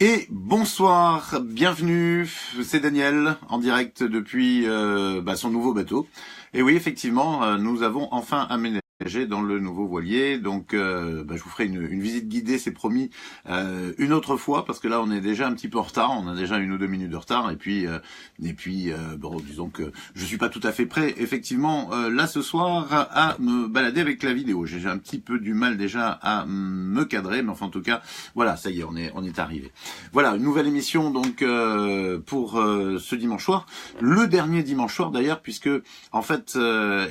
Et bonsoir, bienvenue, c'est Daniel, en direct depuis son nouveau bateau. Et oui, effectivement, nous avons enfin aménagé dans le nouveau voilier, donc je vous ferai une visite guidée, c'est promis, une autre fois, parce que là on est déjà un petit peu en retard, on a déjà 1 ou 2 minutes de retard, et puis disons que je suis pas tout à fait prêt, effectivement, là ce soir, à me balader avec la vidéo. J'ai un petit peu du mal déjà à me cadrer, mais enfin en tout cas, voilà, ça y est, on est arrivé. Voilà, une nouvelle émission donc pour ce dimanche soir, le dernier dimanche soir d'ailleurs, puisque en fait,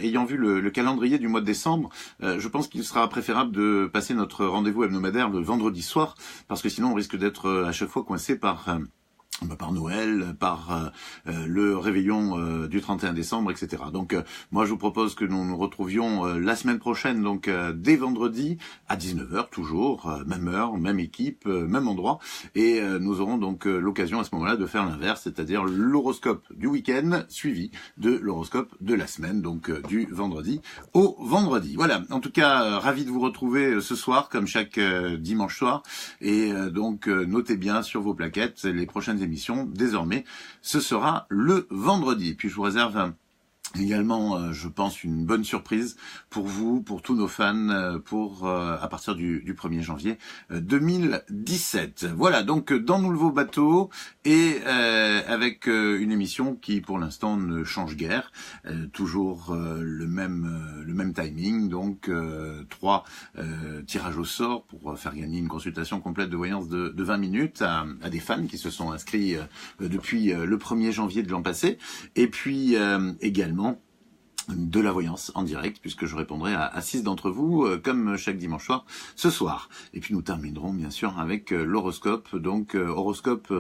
ayant vu le calendrier du mois de décembre, je pense qu'il sera préférable de passer notre rendez-vous hebdomadaire le vendredi soir, parce que sinon on risque d'être à chaque fois coincé par Noël, par le réveillon du 31 décembre, etc. Donc moi je vous propose que nous nous retrouvions la semaine prochaine, donc dès vendredi à 19h toujours, même heure, même équipe, même endroit, et nous aurons donc l'occasion à ce moment-là de faire l'inverse, c'est-à-dire l'horoscope du week-end suivi de l'horoscope de la semaine, donc du vendredi au vendredi. Voilà, en tout cas ravi de vous retrouver ce soir comme chaque dimanche soir, et donc notez bien sur vos plaquettes les prochaines émissions. Désormais, ce sera le vendredi. Puis je vous réserve également, je pense, une bonne surprise pour vous, pour tous nos fans, à partir du 1er janvier 2017. Voilà, donc dans nos nouveaux bateaux et avec une émission qui, pour l'instant, ne change guère. Toujours le même timing, donc 3 tirages au sort pour faire gagner une consultation complète de voyance de 20 minutes à des fans qui se sont inscrits depuis le 1er janvier de l'an passé. Et puis également de la voyance en direct, puisque je répondrai à 6 d'entre vous, comme chaque dimanche soir, ce soir. Et puis nous terminerons bien sûr avec l'horoscope, donc horoscope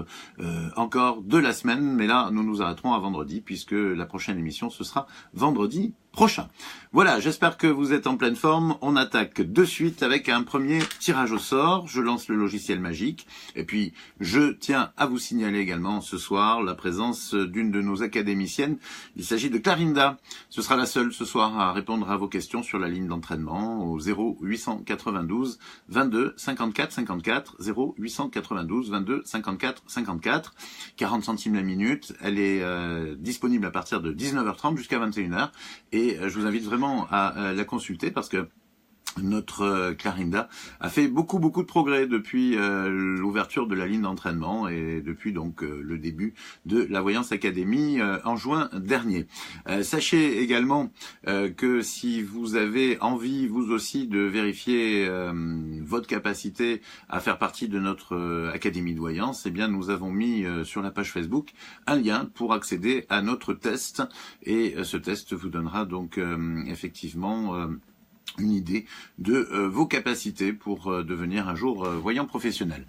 encore de la semaine, mais là nous nous arrêterons à vendredi, puisque la prochaine émission ce sera vendredi prochain. Voilà, j'espère que vous êtes en pleine forme. On attaque de suite avec un premier tirage au sort. Je lance le logiciel magique. Et puis, je tiens à vous signaler également ce soir la présence d'une de nos académiciennes. Il s'agit de Clarinda. Ce sera la seule ce soir à répondre à vos questions sur la ligne d'entraînement au 0892 22 54 54, 0892 22 54 54, 40 centimes la minute. Elle est disponible à partir de 19h30 jusqu'à 21h. Et je vous invite vraiment à la consulter parce que notre Clarinda a fait beaucoup de progrès depuis l'ouverture de la ligne d'entraînement et depuis donc le début de la Voyance Academy en juin dernier. Sachez également que si vous avez envie vous aussi de vérifier votre capacité à faire partie de notre Académie de Voyance, eh bien nous avons mis sur la page Facebook un lien pour accéder à notre test, et ce test vous donnera donc effectivement une idée de vos capacités pour devenir un jour voyant professionnel.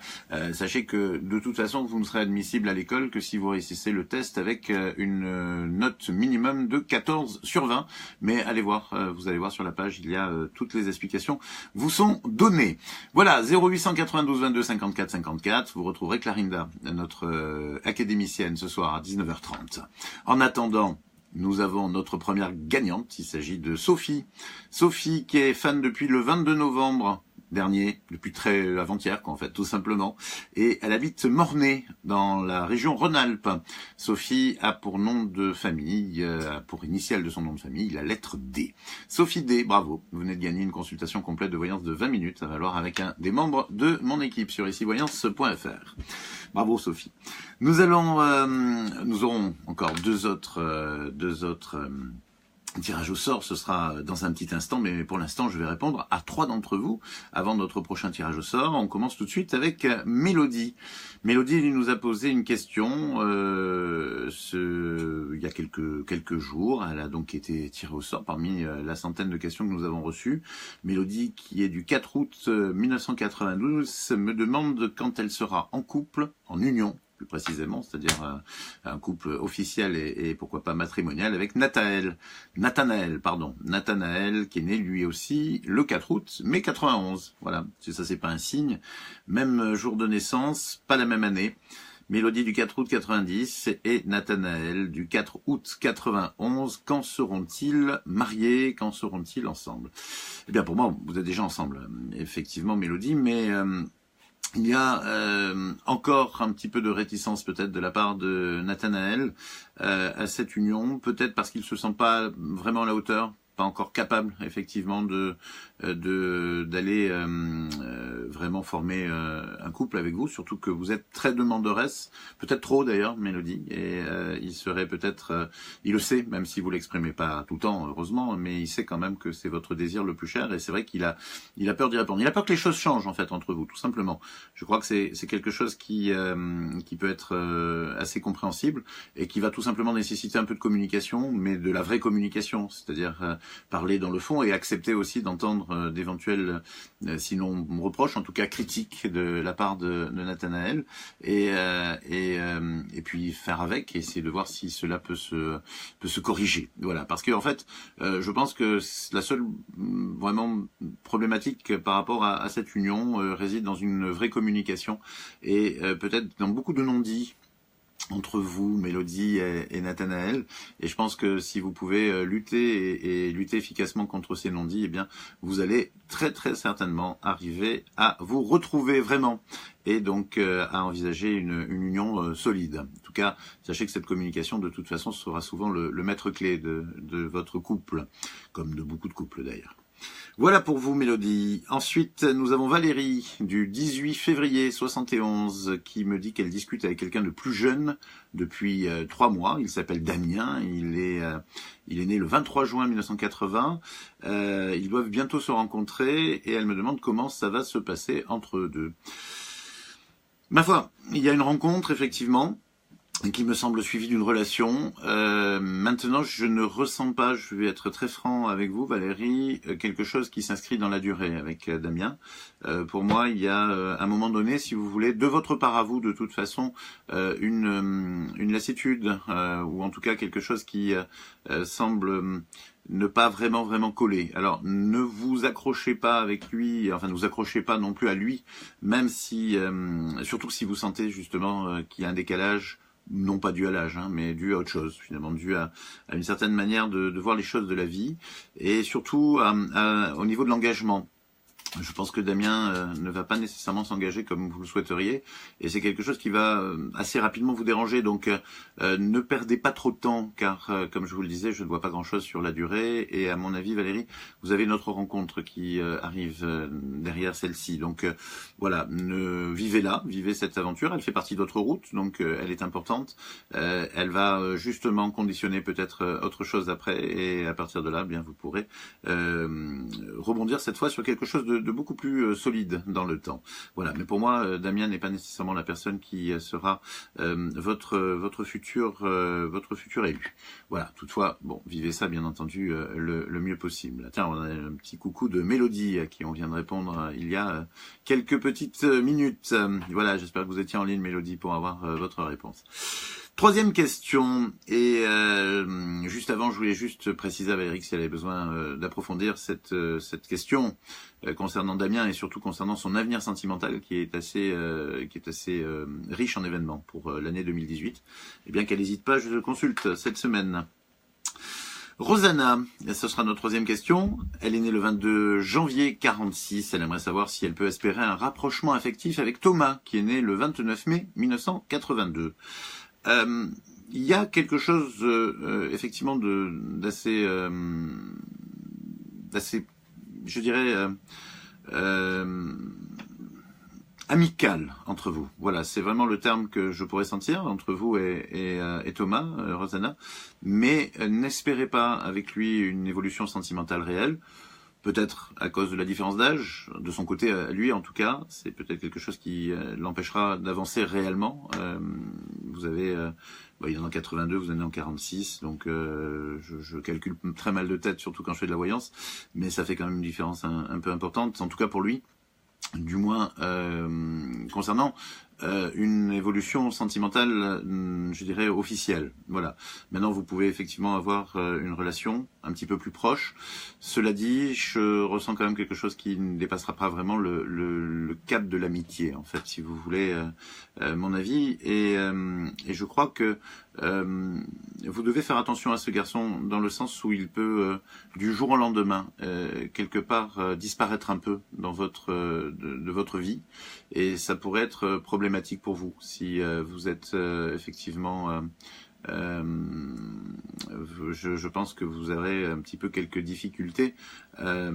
Sachez que de toute façon vous ne serez admissible à l'école que si vous réussissez le test avec une note minimum de 14 sur 20, mais allez voir, vous allez voir sur la page, il y a toutes les explications vous sont données. Voilà, 0892 22 54 54, vous retrouverez Clarinda, notre académicienne, ce soir à 19h30. En attendant, nous avons notre première gagnante, il s'agit de Sophie. Sophie qui est fan depuis le 22 novembre dernier, depuis très avant-hier en fait, tout simplement. Et elle habite Mornay, dans la région Rhône-Alpes. Sophie a pour nom de famille, pour initiale de son nom de famille, la lettre D. Sophie D, bravo, vous venez de gagner une consultation complète de voyance de 20 minutes à valoir avec un des membres de mon équipe sur icivoyance.fr. Bravo Sophie. Nous aurons encore deux autres tirage au sort, ce sera dans un petit instant, mais pour l'instant je vais répondre à 3 d'entre vous avant notre prochain tirage au sort. On commence tout de suite avec Mélodie. Mélodie nous a posé une question il y a quelques jours. Elle a donc été tirée au sort parmi la centaine de questions que nous avons reçues. Mélodie, qui est du 4 août 1992, me demande quand elle sera en couple, en union plus précisément, c'est-à-dire un couple officiel et pourquoi pas matrimonial avec Nathanaël, qui est né lui aussi le 4 août, mai 91. Voilà, ça c'est pas un signe. Même jour de naissance, pas la même année. Mélodie du 4 août 90 et Nathanaël du 4 août 91. Quand seront-ils mariés? Quand seront-ils ensemble? Eh bien pour moi, vous êtes déjà ensemble, effectivement Mélodie, mais Il y a encore un petit peu de réticence peut-être de la part de Nathanaël à cette union, peut-être parce qu'il se sent pas vraiment à la hauteur, pas encore capable effectivement d'aller vraiment former un couple avec vous, surtout que vous êtes très demanderesse, peut-être trop d'ailleurs, Mélodie, et il serait peut-être, il le sait, même si vous l'exprimez pas tout le temps, heureusement, mais il sait quand même que c'est votre désir le plus cher, et c'est vrai qu'il a peur d'y répondre. Il a peur que les choses changent en fait entre vous, tout simplement. Je crois que c'est quelque chose qui peut être assez compréhensible et qui va tout simplement nécessiter un peu de communication, mais de la vraie communication, c'est-à-dire parler dans le fond et accepter aussi d'entendre d'éventuels, sinon reproches, en tout cas critiques de la part de Nathanaël, et puis faire avec et essayer de voir si cela peut se corriger. Voilà, parce que en fait, je pense que la seule vraiment problématique par rapport à cette union réside dans une vraie communication et peut-être dans beaucoup de non-dits entre vous, Mélodie et Nathanaël, et je pense que si vous pouvez lutter et lutter efficacement contre ces non-dits, eh bien, vous allez très très certainement arriver à vous retrouver vraiment, et donc à envisager une union solide. En tout cas, sachez que cette communication, de toute façon, sera souvent le maître clé de votre couple, comme de beaucoup de couples d'ailleurs. Voilà pour vous, Mélodie. Ensuite, nous avons Valérie, du 18 février 71, qui me dit qu'elle discute avec quelqu'un de plus jeune depuis 3 mois. Il s'appelle Damien. Il est né le 23 juin 1980. Ils doivent bientôt se rencontrer et elle me demande comment ça va se passer entre eux deux. Ma foi, il y a une rencontre, effectivement, qui me semble suivi d'une relation. Maintenant, je ne ressens pas, je vais être très franc avec vous, Valérie, quelque chose qui s'inscrit dans la durée avec Damien. Pour moi, il y a un moment donné, si vous voulez, de votre part à vous, de toute façon, une lassitude, ou en tout cas quelque chose qui semble ne pas vraiment coller. Alors, ne vous accrochez pas avec lui, enfin ne vous accrochez pas non plus à lui, même si, surtout si vous sentez justement qu'il y a un décalage, non pas dû à l'âge, mais dû à autre chose, finalement, dû à une certaine manière de voir les choses de la vie, et surtout au niveau de l'engagement. Je pense que Damien ne va pas nécessairement s'engager comme vous le souhaiteriez, et c'est quelque chose qui va assez rapidement vous déranger, donc ne perdez pas trop de temps, car comme je vous le disais, je ne vois pas grand-chose sur la durée, et à mon avis, Valérie, vous avez une autre rencontre qui arrive derrière celle-ci, donc voilà, vivez-la, vivez cette aventure, elle fait partie de votre route, donc elle est importante, elle va justement conditionner peut-être autre chose après, et à partir de là, bien vous pourrez rebondir cette fois sur quelque chose de beaucoup plus solide dans le temps. Voilà, mais pour moi, Damien n'est pas nécessairement la personne qui sera votre futur élu. Voilà, toutefois, bon, vivez ça bien entendu le mieux possible. Tiens, on a un petit coucou de Mélodie à qui on vient de répondre il y a quelques petites minutes. Voilà, j'espère que vous étiez en ligne, Mélodie, pour avoir votre réponse. Troisième question, et juste avant, je voulais juste préciser à Valérie si elle avait besoin d'approfondir cette question concernant Damien et surtout concernant son avenir sentimental qui est assez riche en événements pour l'année 2018. Eh bien qu'elle n'hésite pas, je le consulte cette semaine. Rosanna, ce sera notre troisième question. Elle est née le 22 janvier 46. Elle aimerait savoir si elle peut espérer un rapprochement affectif avec Thomas, qui est né le 29 mai 1982. Il y a quelque chose effectivement d'assez, je dirais, amical entre vous. Voilà, c'est vraiment le terme que je pourrais sentir entre vous et Thomas, Rosanna. Mais n'espérez pas avec lui une évolution sentimentale réelle. Peut-être à cause de la différence d'âge, de son côté à lui en tout cas, c'est peut-être quelque chose qui l'empêchera d'avancer réellement. Vous avez, il est en 82, vous en êtes en 46, donc je calcule très mal de tête, surtout quand je fais de la voyance, mais ça fait quand même une différence un peu importante, en tout cas pour lui. Du moins concernant une évolution sentimentale, je dirais, officielle. Voilà. Maintenant, vous pouvez effectivement avoir une relation un petit peu plus proche. Cela dit, je ressens quand même quelque chose qui ne dépassera pas vraiment le cap de l'amitié, en fait, si vous voulez mon avis. Et je crois que vous devez faire attention à ce garçon dans le sens où il peut, du jour au lendemain, quelque part, disparaître un peu dans de votre vie. Et ça pourrait être problématique pour vous si vous êtes effectivement... je pense que vous aurez un petit peu quelques difficultés à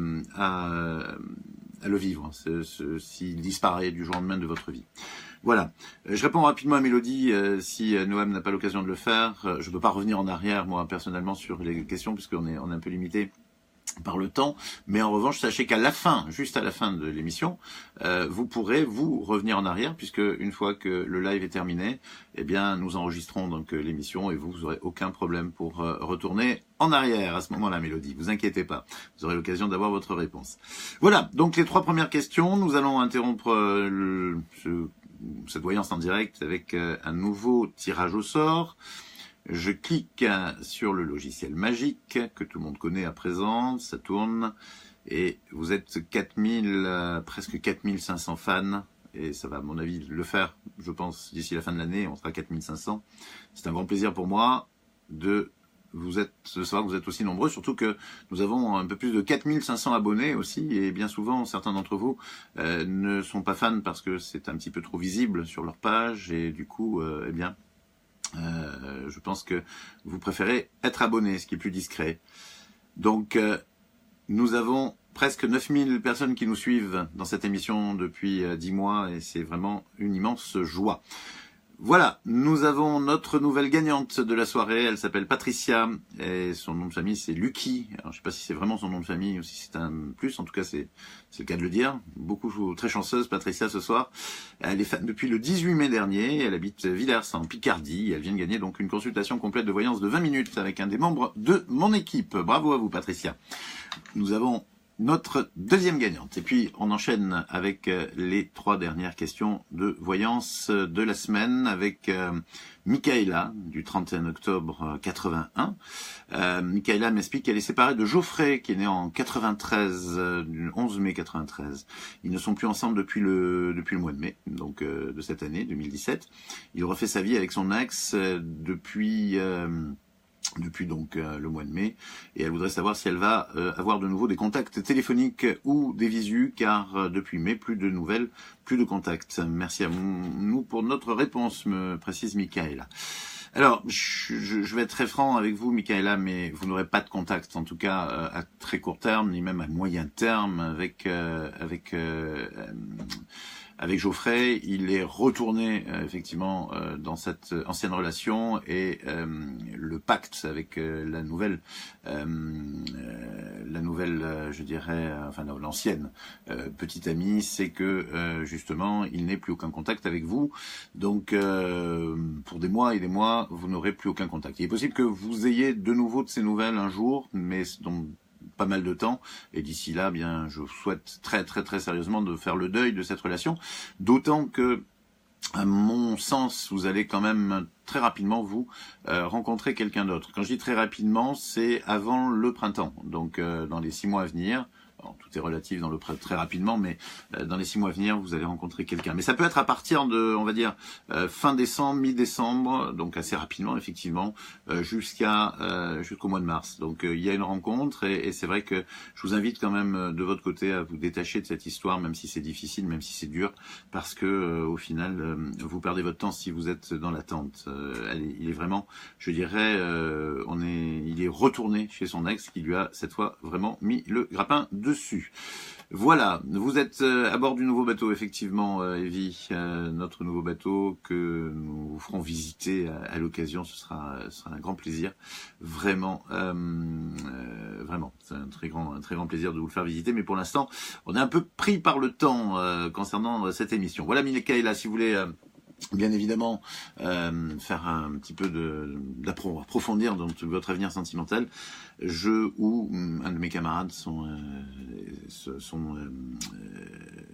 le vivre, s'il disparaît du jour au lendemain de votre vie. Voilà. Je réponds rapidement à Mélodie si Noam n'a pas l'occasion de le faire. Je ne peux pas revenir en arrière, moi, personnellement, sur les questions, puisqu'on est un peu limité par le temps, mais en revanche, sachez qu'à la fin, juste à la fin de l'émission, vous pourrez vous revenir en arrière, puisque une fois que le live est terminé, eh bien, nous enregistrons donc l'émission et vous aurez aucun problème pour retourner en arrière à ce moment-là, Mélodie. Vous inquiétez pas, vous aurez l'occasion d'avoir votre réponse. Voilà, donc les 3 premières questions. Nous allons interrompre cette voyance en direct avec un nouveau tirage au sort. Je clique sur le logiciel magique que tout le monde connaît à présent, ça tourne et vous êtes 4000, presque 4500 fans et ça va à mon avis le faire, je pense, d'ici la fin de l'année, on sera 4500. C'est un grand plaisir pour moi de savoir que vous êtes aussi nombreux, surtout que nous avons un peu plus de 4500 abonnés aussi et bien souvent certains d'entre vous ne sont pas fans parce que c'est un petit peu trop visible sur leur page et du coup, eh bien, je pense que vous préférez être abonné, ce qui est plus discret. Donc, nous avons presque 9000 personnes qui nous suivent dans cette émission depuis 10 mois et c'est vraiment une immense joie. Voilà, nous avons notre nouvelle gagnante de la soirée, elle s'appelle Patricia et son nom de famille c'est Lucky. Alors je sais pas si c'est vraiment son nom de famille ou si c'est un plus, en tout cas c'est le cas de le dire. Beaucoup très chanceuse Patricia ce soir. Elle est fan depuis le 18 mai dernier, elle habite Villers en Picardie, elle vient de gagner donc une consultation complète de voyance de 20 minutes avec un des membres de mon équipe. Bravo à vous Patricia. Nous avons notre deuxième gagnante. Et puis, on enchaîne avec les 3 dernières questions de voyance de la semaine avec Michaela, du 31 octobre 81. Michaela m'explique qu'elle est séparée de Geoffrey, qui est né en 93, du 11 mai 93. Ils ne sont plus ensemble depuis le mois de mai, donc de cette année, 2017. Il refait sa vie avec son ex depuis donc le mois de mai, et elle voudrait savoir si elle va avoir de nouveau des contacts téléphoniques ou des visus, car depuis mai, plus de nouvelles, plus de contacts. Merci à nous pour notre réponse, me précise Michaela. Alors, je vais être très franc avec vous, Michaela, mais vous n'aurez pas de contact, en tout cas à très court terme, ni même à moyen terme, avec Geoffrey. Il est retourné effectivement dans cette ancienne relation et le pacte avec la nouvelle, je dirais, enfin l'ancienne petite amie, c'est que justement il n'est plus aucun contact avec vous. Donc pour des mois et des mois, vous n'aurez plus aucun contact. Il est possible que vous ayez de nouveau de ces nouvelles un jour, mais donc pas mal de temps, et d'ici là, bien, je vous souhaite très très très sérieusement de faire le deuil de cette relation, d'autant que, à mon sens, vous allez quand même très rapidement vous rencontrer quelqu'un d'autre. Quand je dis très rapidement, c'est avant le printemps, donc dans les 6 mois à venir. Alors, tout est relatif dans très rapidement, mais dans les 6 mois à venir, vous allez rencontrer quelqu'un. Mais ça peut être à partir de, on va dire, fin décembre, mi-décembre, donc assez rapidement, effectivement, jusqu'au mois de mars. Donc il y a une rencontre, et c'est vrai que je vous invite quand même de votre côté à vous détacher de cette histoire, même si c'est difficile, même si c'est dur, parce que au final, vous perdez votre temps si vous êtes dans l'attente. Il est vraiment, je dirais, il est retourné chez son ex, qui lui a cette fois vraiment mis le grappin dessus. Voilà, vous êtes à bord du nouveau bateau, effectivement, Evie, notre nouveau bateau que nous vous ferons visiter à l'occasion. Ce sera un grand plaisir, vraiment, vraiment, c'est un très grand plaisir de vous le faire visiter. Mais pour l'instant, on est un peu pris par le temps concernant cette émission. Voilà, Michaela, si vous voulez bien évidemment faire un petit peu d'approfondir dans votre avenir sentimental, je ou un de mes camarades sont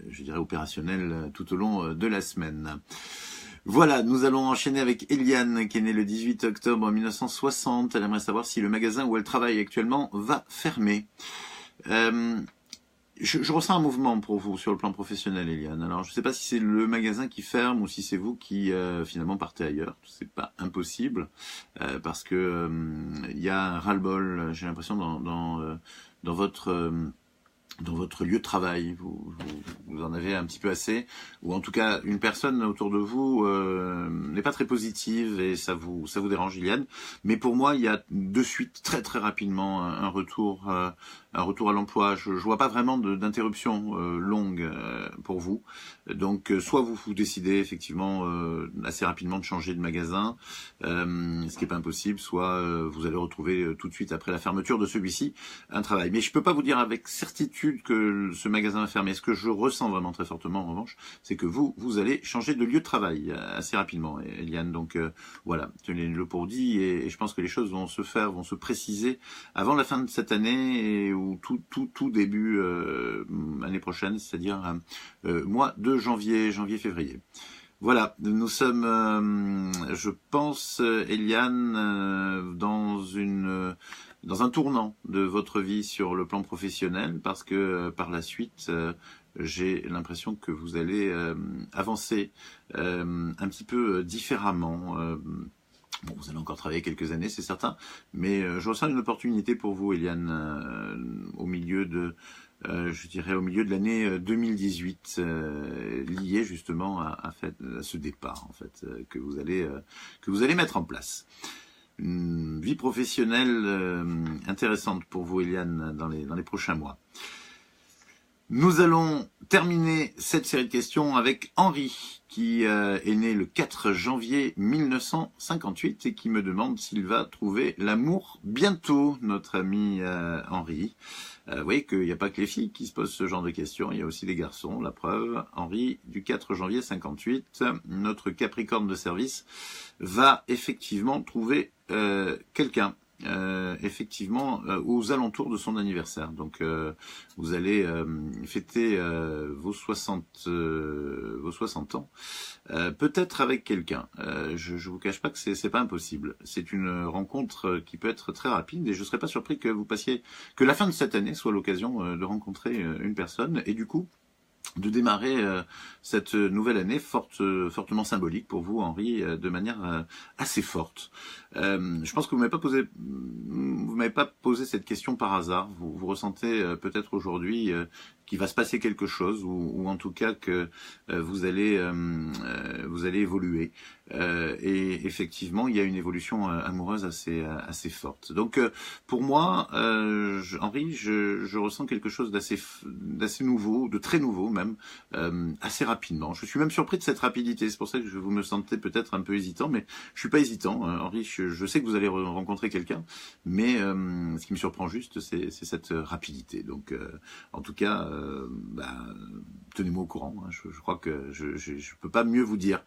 je dirais opérationnels tout au long de la semaine. Voilà, nous allons enchaîner avec Eliane, qui est née le 18 octobre 1960. Elle aimerait savoir si le magasin où elle travaille actuellement va fermer. Je ressens un mouvement pour vous sur le plan professionnel, Eliane. Alors, je ne sais pas si c'est le magasin qui ferme ou si c'est vous qui finalement partez ailleurs. C'est pas impossible parce que il y a un ras-le-bol. J'ai l'impression dans votre lieu de travail, vous en avez un petit peu assez, ou en tout cas une personne autour de vous n'est pas très positive et ça vous dérange, Eliane. Mais pour moi, il y a de suite très très rapidement un retour à l'emploi. Je vois pas vraiment d'interruption longue pour vous. Donc soit vous décidez effectivement assez rapidement de changer de magasin, ce qui est pas impossible, soit vous allez retrouver tout de suite après la fermeture de celui-ci un travail. Mais je peux pas vous dire avec certitude que ce magasin va fermer. Ce que je ressens vraiment très fortement en revanche, c'est que vous allez changer de lieu de travail assez rapidement, Eliane. Donc voilà, tenez-le pour dit et je pense que les choses vont se préciser avant la fin de cette année ou tout début année prochaine, c'est-à-dire mois de janvier-février. Voilà, nous sommes, je pense, Eliane, dans un tournant de votre vie sur le plan professionnel, parce que par la suite, j'ai l'impression que vous allez avancer un petit peu différemment. Bon, vous allez encore travailler quelques années, c'est certain, mais je ressens une opportunité pour vous, Eliane, au milieu de l'année 2018, liée justement à ce départ en fait que vous allez mettre en place. Une vie professionnelle intéressante pour vous, Eliane, dans les prochains mois. Nous allons terminer cette série de questions avec Henri, qui est né le 4 janvier 1958 et qui me demande s'il va trouver l'amour bientôt, notre ami Henri. Vous voyez qu'il n'y a pas que les filles qui se posent ce genre de questions, il y a aussi les garçons. La preuve, Henri, du 4 janvier 58, notre Capricorne de service, va effectivement trouver quelqu'un. Effectivement aux alentours de son anniversaire. Donc vous allez fêter vos 60 ans, peut-être avec quelqu'un. Je vous cache pas que c'est pas impossible. C'est une rencontre qui peut être très rapide et je serais pas surpris que que la fin de cette année soit l'occasion de rencontrer une personne et du coup de démarrer cette nouvelle année fortement symbolique pour vous, Henri, de manière assez forte. Je pense que vous m'avez pas posé cette question par hasard. Vous ressentez peut-être aujourd'hui qu'il va se passer quelque chose, ou en tout cas que vous allez évoluer. Et effectivement, il y a une évolution amoureuse assez forte. Donc, pour moi, Henri, je ressens quelque chose d'assez nouveau, de très nouveau même, assez rapidement. Je suis même surpris de cette rapidité. C'est pour ça que vous me sentez peut-être un peu hésitant, mais je suis pas hésitant. Henri, je sais que vous allez rencontrer quelqu'un, mais ce qui me surprend juste, c'est cette rapidité. Donc, en tout cas, tenez-moi au courant. Hein. Je crois que je peux pas mieux vous dire.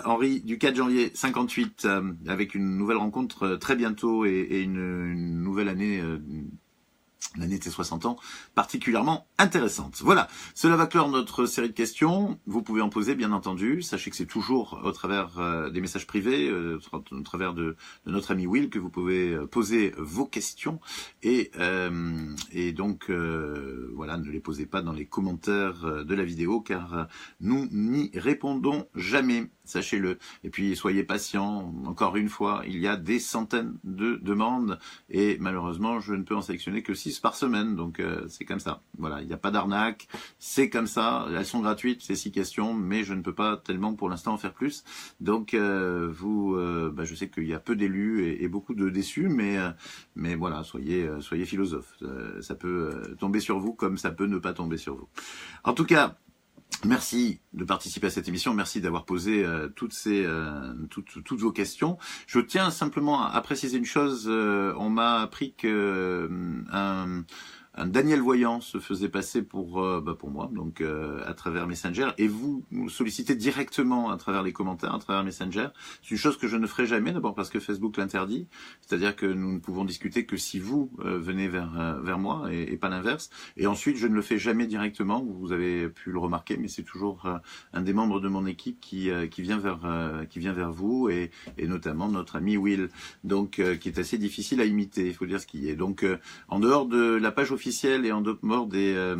Henri, du 4 janvier 58, avec une nouvelle rencontre très bientôt et une nouvelle année. L'année de ses 60 ans, particulièrement intéressante. Voilà, cela va clore notre série de questions. Vous pouvez en poser, bien entendu. Sachez que c'est toujours au travers des messages privés, au travers de notre ami Will, que vous pouvez poser vos questions. Et donc, voilà, ne les posez pas dans les commentaires de la vidéo, car nous n'y répondons jamais. Sachez-le. Et puis, soyez patients. Encore une fois, il y a des centaines de demandes et malheureusement, je ne peux en sélectionner que 6 par semaine. Donc, c'est comme ça. Voilà, il n'y a pas d'arnaque. C'est comme ça. Elles sont gratuites, ces 6 questions, mais je ne peux pas tellement pour l'instant en faire plus. Donc, je sais qu'il y a peu d'élus et beaucoup de déçus, mais voilà, soyez philosophes. Ça peut tomber sur vous comme ça peut ne pas tomber sur vous. En tout cas, merci de participer à cette émission, merci d'avoir posé toutes vos questions. Je tiens simplement à préciser une chose, on m'a appris que un Daniel Voyant se faisait passer pour moi, donc à travers Messenger, et vous nous sollicitez directement à travers les commentaires, à travers Messenger. C'est une chose que je ne ferai jamais, d'abord parce que Facebook l'interdit, c'est-à-dire que nous ne pouvons discuter que si vous venez vers moi et pas l'inverse. Et ensuite, je ne le fais jamais directement, vous avez pu le remarquer, mais c'est toujours un des membres de mon équipe qui vient vers vous, et notamment notre ami Will, donc qui est assez difficile à imiter, il faut dire ce qui est. Donc en dehors de la page officielle et en dehors des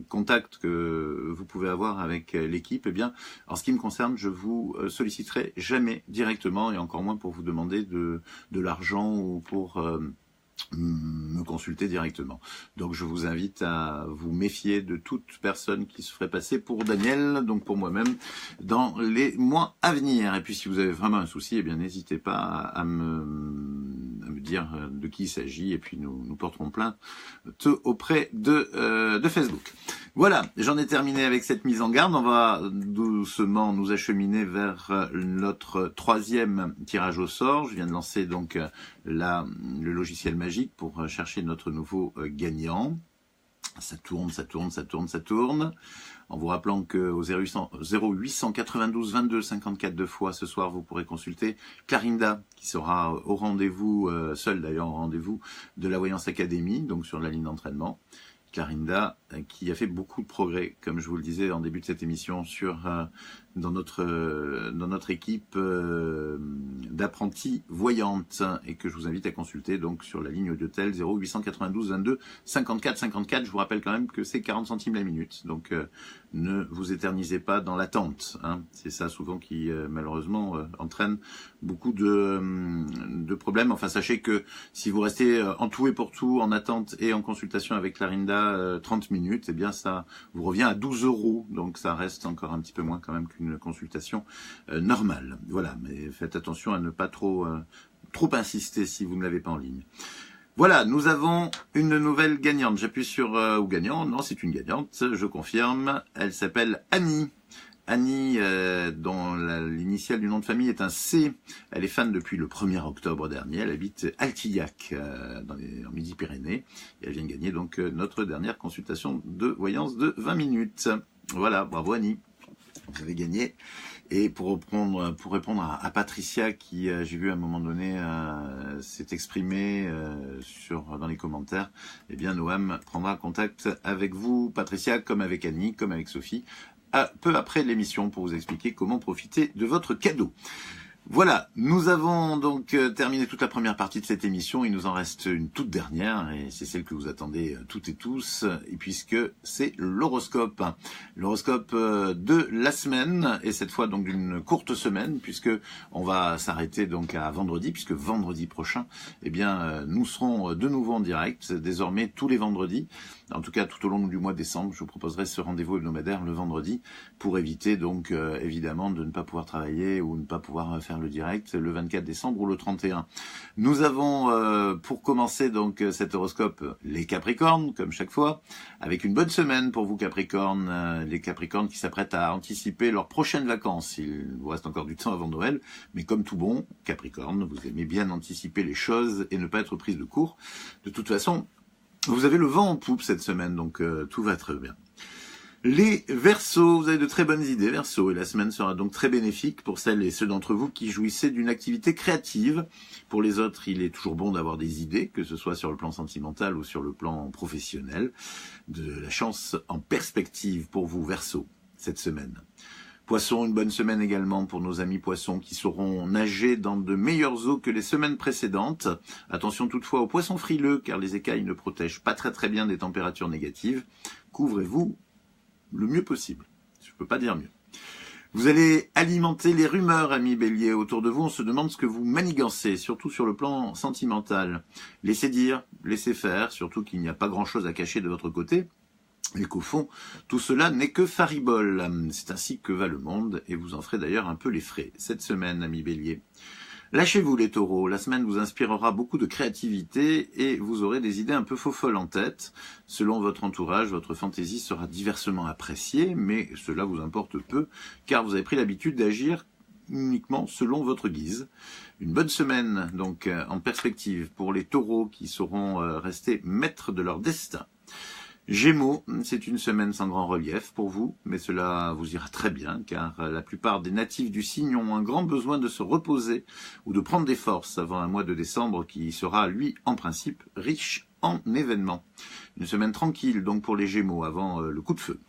contacts que vous pouvez avoir avec l'équipe, eh bien, en ce qui me concerne, je vous solliciterai jamais directement, et encore moins pour vous demander de l'argent ou pour me consulter directement. Donc je vous invite à vous méfier de toute personne qui se ferait passer pour Daniel, donc pour moi-même, dans les mois à venir. Et puis si vous avez vraiment un souci, eh bien n'hésitez pas à me dire de qui il s'agit, et puis nous porterons plainte auprès de Facebook. Voilà, j'en ai terminé avec cette mise en garde. On va doucement nous acheminer vers notre 3e tirage au sort. Je viens de lancer donc le logiciel magique pour chercher notre nouveau gagnant. Ça tourne, ça tourne, ça tourne, ça tourne. En vous rappelant que au 0892 22 54 2 fois ce soir, vous pourrez consulter Clarinda, qui sera au rendez-vous, seule d'ailleurs au rendez-vous de la Voyance Académie, donc sur la ligne d'entraînement. Clarinda, qui a fait beaucoup de progrès, comme je vous le disais en début de cette émission, dans notre équipe d'apprentis voyantes, et que je vous invite à consulter donc sur la ligne audiotel 0892 22 54 54. Je vous rappelle quand même que c'est 40 centimes la minute, donc ne vous éternisez pas dans l'attente, hein. C'est ça souvent qui malheureusement entraîne beaucoup de problèmes. Enfin, sachez que si vous restez en tout et pour tout en attente et en consultation avec Clarinda 30 minutes, eh bien ça vous revient à 12 €, donc ça reste encore un petit peu moins quand même qu'une consultation normale. Voilà, mais faites attention à ne pas trop insister si vous ne l'avez pas en ligne. Voilà, nous avons une nouvelle gagnante. J'appuie sur ou gagnant, non, c'est une gagnante, je confirme. Elle s'appelle Annie. Annie, dont l'initiale du nom de famille est un C. Elle est fan depuis le 1er octobre dernier. Elle habite Altillac, en Midi-Pyrénées. Et elle vient de gagner donc notre dernière consultation de voyance de 20 minutes. Voilà, bravo Annie. Vous avez gagné. Et pour répondre à Patricia, qui j'ai vu à un moment donné s'est exprimée dans les commentaires, eh bien Noam prendra contact avec vous, Patricia, comme avec Annie, comme avec Sophie, peu après l'émission, pour vous expliquer comment profiter de votre cadeau. Voilà, nous avons donc terminé toute la première partie de cette émission. Il nous en reste une toute dernière, et c'est celle que vous attendez toutes et tous, et puisque c'est l'horoscope. L'horoscope de la semaine, et cette fois donc d'une courte semaine, puisque on va s'arrêter donc à vendredi, puisque vendredi prochain, eh bien, nous serons de nouveau en direct, désormais tous les vendredis. En tout cas, tout au long du mois de décembre, je vous proposerai ce rendez-vous hebdomadaire le vendredi, pour éviter donc évidemment de ne pas pouvoir travailler ou ne pas pouvoir faire le direct le 24 décembre ou le 31. Nous avons pour commencer donc cet horoscope les Capricornes, comme chaque fois, avec une bonne semaine pour vous Capricornes, les Capricornes qui s'apprêtent à anticiper leurs prochaines vacances. Il vous reste encore du temps avant Noël, mais comme tout bon Capricorne, vous aimez bien anticiper les choses et ne pas être prise de court. De toute façon, vous avez le vent en poupe cette semaine, donc tout va très bien. Les Verseaux, vous avez de très bonnes idées, Verseaux, et la semaine sera donc très bénéfique pour celles et ceux d'entre vous qui jouissaient d'une activité créative. Pour les autres, il est toujours bon d'avoir des idées, que ce soit sur le plan sentimental ou sur le plan professionnel. De la chance en perspective pour vous, Verseaux, cette semaine. Poissons, une bonne semaine également pour nos amis poissons qui sauront nager dans de meilleures eaux que les semaines précédentes. Attention toutefois aux poissons frileux, car les écailles ne protègent pas très bien des températures négatives. Couvrez-vous le mieux possible. Je ne peux pas dire mieux. Vous allez alimenter les rumeurs, amis béliers. Autour de vous, on se demande ce que vous manigancez, surtout sur le plan sentimental. Laissez dire, laissez faire, surtout qu'il n'y a pas grand-chose à cacher de votre côté. Et qu'au fond, tout cela n'est que faribole. C'est ainsi que va le monde, et vous en ferez d'ailleurs un peu les frais cette semaine, amis béliers. Lâchez-vous les taureaux, la semaine vous inspirera beaucoup de créativité et vous aurez des idées un peu faux-folles en tête. Selon votre entourage, votre fantaisie sera diversement appréciée, mais cela vous importe peu, car vous avez pris l'habitude d'agir uniquement selon votre guise. Une bonne semaine donc en perspective pour les taureaux qui sauront rester maîtres de leur destin. Gémeaux, c'est une semaine sans grand relief pour vous, mais cela vous ira très bien, car la plupart des natifs du signe ont un grand besoin de se reposer ou de prendre des forces avant un mois de décembre qui sera, lui, en principe, riche en événements. Une semaine tranquille, donc, pour les Gémeaux, avant le coup de feu.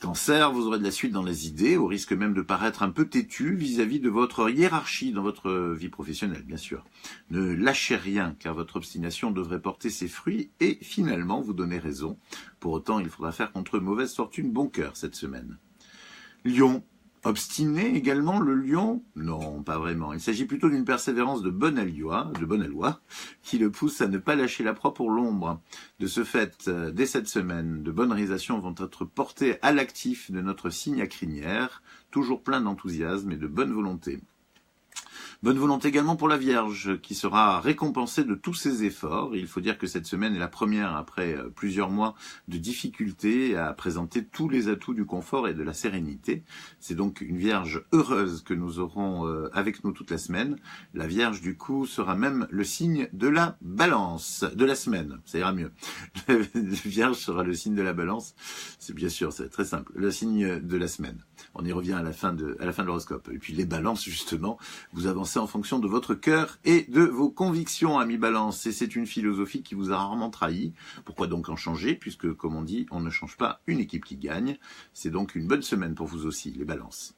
Cancer, vous aurez de la suite dans les idées, au risque même de paraître un peu têtu vis-à-vis de votre hiérarchie dans votre vie professionnelle, bien sûr. Ne lâchez rien, car votre obstination devrait porter ses fruits et finalement vous donner raison. Pour autant, il faudra faire contre mauvaise fortune bon cœur cette semaine. Lion. Obstiné également le lion? Non, pas vraiment. Il s'agit plutôt d'une persévérance de bonne aloi, qui le pousse à ne pas lâcher la proie pour l'ombre. De ce fait, dès cette semaine, de bonnes réalisations vont être portées à l'actif de notre signe à crinière, toujours plein d'enthousiasme et de bonne volonté. Bonne volonté également pour la Vierge, qui sera récompensée de tous ses efforts. Il faut dire que cette semaine est la première après plusieurs mois de difficultés à présenter tous les atouts du confort et de la sérénité. C'est donc une Vierge heureuse que nous aurons avec nous toute la semaine. La Vierge, du coup, sera même le signe de la Balance de la semaine. Ça ira mieux. La Vierge sera le signe de la Balance. C'est bien sûr, c'est très simple. Le signe de la semaine. On y revient à la fin de l'horoscope. Et puis les balances, justement, vous avancez en fonction de votre cœur et de vos convictions, amis balance. Et c'est une philosophie qui vous a rarement trahi. Pourquoi donc en changer? Puisque, comme on dit, on ne change pas une équipe qui gagne. C'est donc une bonne semaine pour vous aussi, les balances.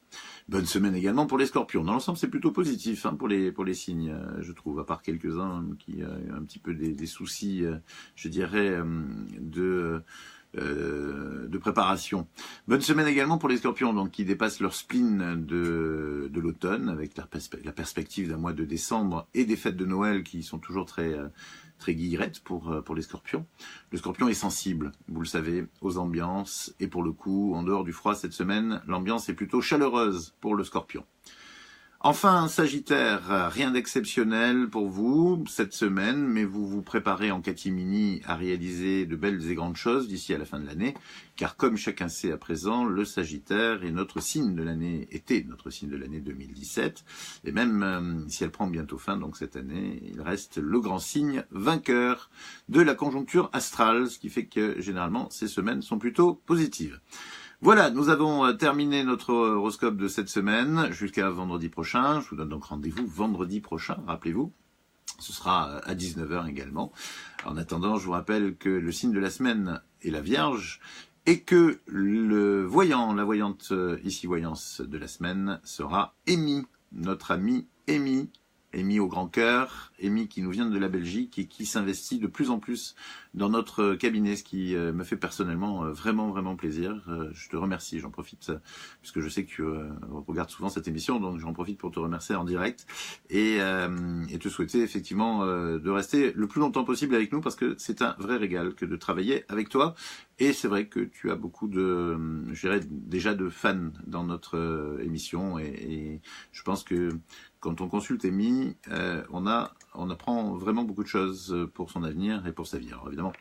Bonne semaine également pour les scorpions. Dans l'ensemble, c'est plutôt positif pour les signes, je trouve, à part quelques-uns qui ont un petit peu des soucis, je dirais, de préparation. Bonne semaine également pour les scorpions, donc qui dépassent leur spleen de l'automne, avec la perspective d'un mois de décembre et des fêtes de Noël qui sont toujours très guillerettes pour les scorpions. Le scorpion est sensible, vous le savez, aux ambiances, et pour le coup, en dehors du froid cette semaine, l'ambiance est plutôt chaleureuse pour le scorpion. Enfin, Sagittaire, rien d'exceptionnel pour vous cette semaine, mais vous vous préparez en catimini à réaliser de belles et grandes choses d'ici à la fin de l'année, car comme chacun sait à présent, le Sagittaire est notre signe de l'année, était notre signe de l'année 2017, et même si elle prend bientôt fin, donc cette année, il reste le grand signe vainqueur de la conjoncture astrale, ce qui fait que généralement ces semaines sont plutôt positives. Voilà, nous avons terminé notre horoscope de cette semaine jusqu'à vendredi prochain. Je vous donne donc rendez-vous vendredi prochain, rappelez-vous. Ce sera à 19h également. En attendant, je vous rappelle que le signe de la semaine est la Vierge et que la voyante ici voyance de la semaine sera Amy, notre amie Amy. Amy au grand cœur, Amy qui nous vient de la Belgique et qui s'investit de plus en plus dans notre cabinet, ce qui me fait personnellement vraiment plaisir. Je te remercie, j'en profite, puisque je sais que tu regardes souvent cette émission, donc j'en profite pour te remercier en direct et te souhaiter effectivement de rester le plus longtemps possible avec nous, parce que c'est un vrai régal que de travailler avec toi. Et c'est vrai que tu as beaucoup je dirais déjà de fans dans notre émission, et je pense que quand on consulte Amy, on apprend vraiment beaucoup de choses pour son avenir et pour sa vie. Alors évidemment,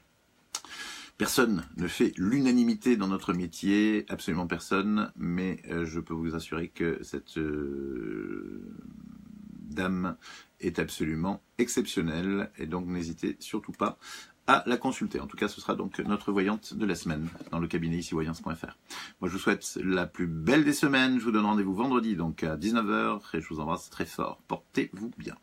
personne ne fait l'unanimité dans notre métier, absolument personne, mais je peux vous assurer que cette dame est absolument exceptionnelle, et donc n'hésitez surtout pas à la consulter. En tout cas, ce sera donc notre voyante de la semaine dans le cabinet ici-voyance.fr. Moi, je vous souhaite la plus belle des semaines. Je vous donne rendez-vous vendredi, donc à 19h, et je vous embrasse très fort. Portez-vous bien.